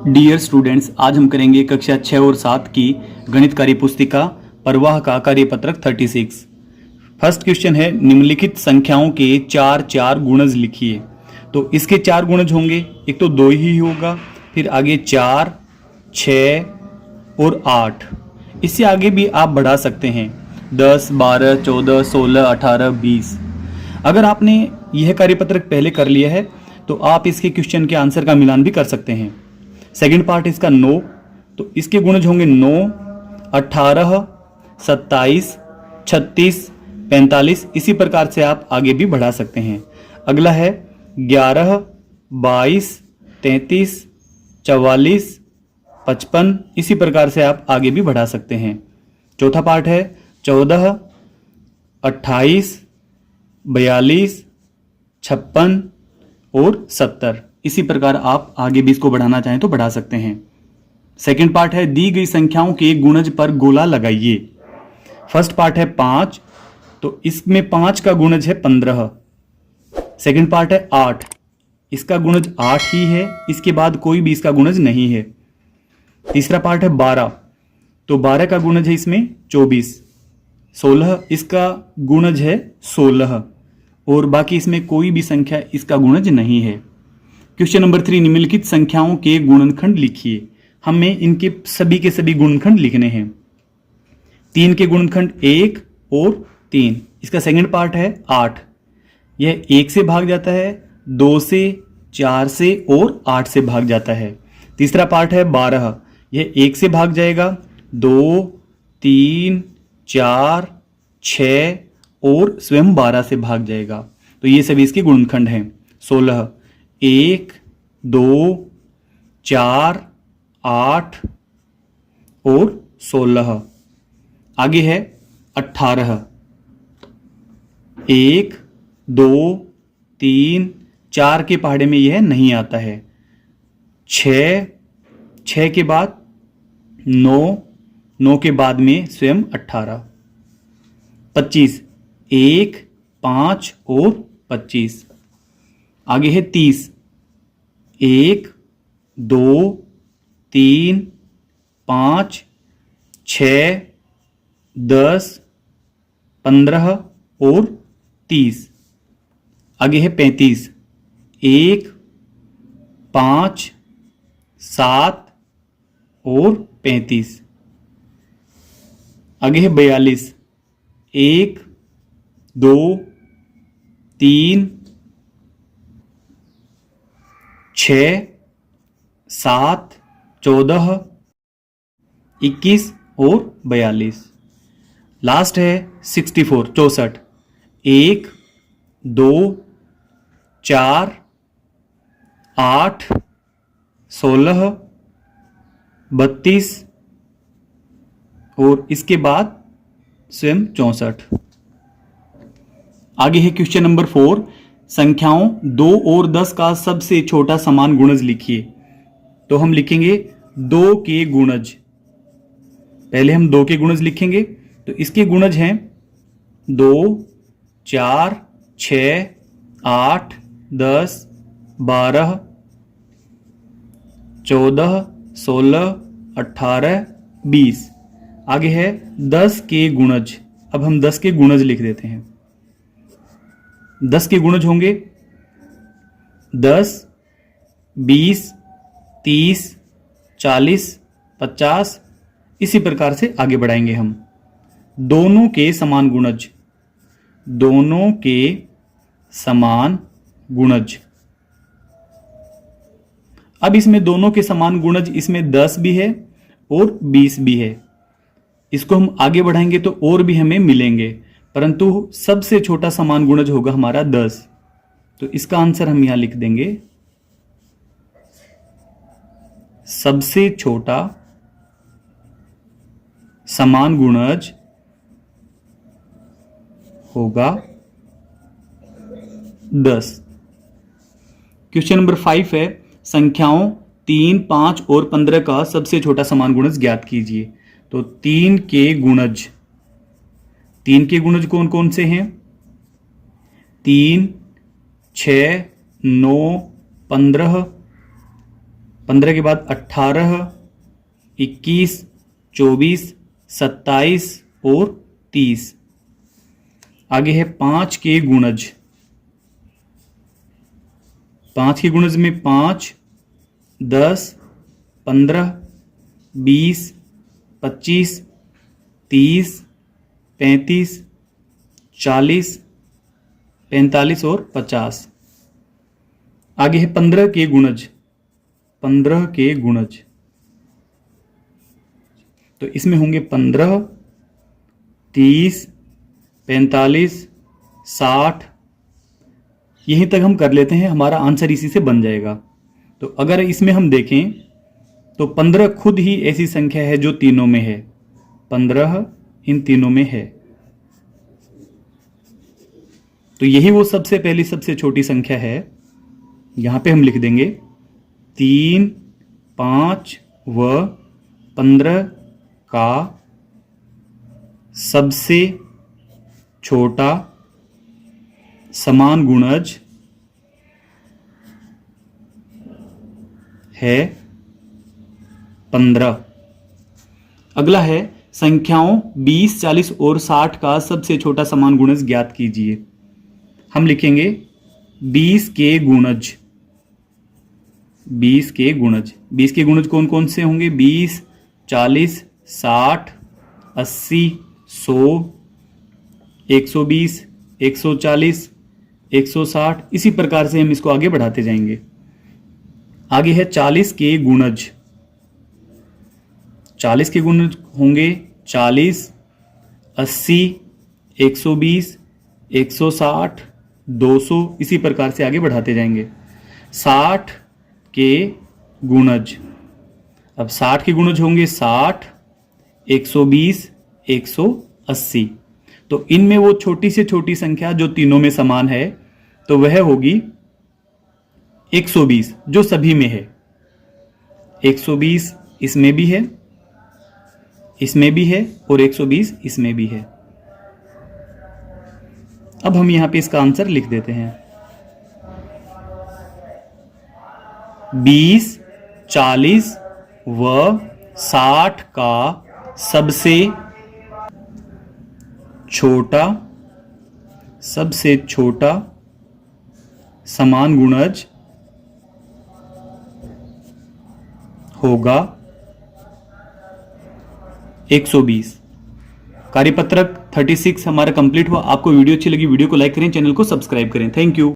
Dear students, आज हम करेंगे कक्षा 6 और 7 की गणित कार्य पुस्तिका प्रवाह का कार्यपत्रक 36। फर्स्ट क्वेश्चन है, निम्नलिखित संख्याओं के चार चार गुणज लिखिए। तो इसके चार गुणज होंगे, एक तो 2 ही होगा, फिर आगे 4, 6 और 8। इससे आगे भी आप बढ़ा सकते हैं 10, 12, 14, 16, 18, 20। अगर आपने यह कार्यपत्रक पहले कर लिया है तो आप इसके क्वेश्चन के आंसर का मिलान भी कर सकते हैं। सेकंड पार्ट इसका 9, तो इसके गुणज होंगे 9, 18, 27, 36, 45। इसी प्रकार से आप आगे भी बढ़ा सकते हैं। अगला है 11, 22, 33, 44, 55। इसी प्रकार से आप आगे भी बढ़ा सकते हैं। चौथा पार्ट है 14, 28, 42, 56 और 70। इसी प्रकार आप आगे भी इसको बढ़ाना चाहें तो बढ़ा सकते हैं। सेकंड पार्ट है, दी गई संख्याओं के गुणज पर गोला लगाइए। फर्स्ट पार्ट है 5, तो इसमें 5 का गुणज है 15। सेकंड पार्ट है 8, इसका गुणज 8 ही है, इसके बाद कोई भी इसका गुणज नहीं है। तीसरा पार्ट है 12, तो 12 का गुणज है इसमें 24। 16, इसका गुणज है 16 और बाकी इसमें कोई भी संख्या इसका गुणज नहीं है। क्वेश्चन नंबर 3, निम्नलिखित संख्याओं के गुणनखंड लिखिए। हमें इनके सभी के सभी गुणनखंड लिखने हैं। 3 के गुणनखंड 1 और 3। इसका सेकंड पार्ट है 8, यह 1 से भाग जाता है, 2 से, 4 से और 8 से भाग जाता है। तीसरा पार्ट है 12, यह 1 से भाग जाएगा, 2, 3, 4, 6 और स्वयं 12 से भाग जाएगा। तो ये सभी इसके गुणनखंड हैं। 16, 1, 2, 4, 8 और 16। आगे है 18, 1, 2, 3, 4 के पहाड़े में यह नहीं आता है। 6, 6 के बाद 9, 9 के बाद में स्वयं 18। 25, 1, 5 और 25। आगे है 30, 1, 2, 3, 5, 6, 10, 15 और 30। आगे है 35, 1, 5, 7 और 35। आगे है 42, 1, 2, 3, 6, 7, 14, 21 और 42। लास्ट है 64, 64, 1, 2, 4, 8, 16, 32 और इसके बाद स्वयं 64। आगे है क्वेश्चन नंबर 4, संख्याओं 2 और 10 का सबसे छोटा समान गुणज लिखिए। तो हम लिखेंगे 2 के गुणज। पहले हम 2 के गुणज लिखेंगे, तो इसके गुणज हैं 2, 4, 6, 8, 10, 12, 14, 16, 18, 20। आगे है 10 के गुणज। अब हम 10 के गुणज लिख देते हैं। 10 के गुणज होंगे 10, 20, 30, 40, 50। इसी प्रकार से आगे बढ़ाएंगे हम। दोनों के समान गुणज, दोनों के समान गुणज। अब इसमें दोनों के समान गुणज, इसमें 10 भी है और 20 भी है। इसको हम आगे बढ़ाएंगे तो और भी हमें मिलेंगे, परंतु सबसे छोटा समान गुणज होगा हमारा 10। तो इसका आंसर हम यहां लिख देंगे, सबसे छोटा समान गुणज होगा 10। क्वेश्चन नंबर 5 है, संख्याओं 3, 5 और 15 का सबसे छोटा समान गुणज ज्ञात कीजिए। तो 3 के गुणज, 3 के गुणज कौन कौन से हैं? 3, 6, 9, 15, 15 के बाद 18, 21, 24, 27 और 30। आगे है 5 के गुणज। 5 के गुणज में 5, 10, 15, 20, 25, 30, 35, 40, 45 और 50। आगे है 15 के गुणज। 15 के गुणज तो इसमें होंगे 15, 30, 45, 60। यहीं तक हम कर लेते हैं, हमारा आंसर इसी से बन जाएगा। तो अगर इसमें हम देखें तो 15 खुद ही ऐसी संख्या है जो तीनों में है। 15 इन तीनों में है, तो यही वो सबसे पहली सबसे छोटी संख्या है। यहां पे हम लिख देंगे 3, 5 व 15 का सबसे छोटा समान गुणज है 15। अगला है संख्याओं 20, 40 और 60 का सबसे छोटा समान गुणज ज्ञात कीजिए। हम लिखेंगे 20 के गुणज। 20 के गुणज। 20 के गुणज कौन कौन से होंगे? 20, 40, 60, 80, 100, 120, 140, 160। इसी प्रकार से हम इसको आगे बढ़ाते जाएंगे। आगे है 40 के गुणज। 40 के गुणज होंगे 40, 80, 120, 160, 200। इसी प्रकार से आगे बढ़ाते जाएंगे। 60 के गुणज। अब 60 के गुणज होंगे 60, 120, 180। तो इनमें वो छोटी से छोटी संख्या जो तीनों में समान है तो वह होगी 120, जो सभी में है। 120 इसमें भी है, इसमें भी है और 120 इसमें भी है। अब हम यहां पे इसका आंसर लिख देते हैं। 20, 40 व 60 का सबसे छोटा समान गुणज होगा 120। कार्यपत्रक 36 हमारा कंप्लीट हुआ। आपको वीडियो अच्छी लगी, वीडियो को लाइक करें, चैनल को सब्सक्राइब करें। Thank you.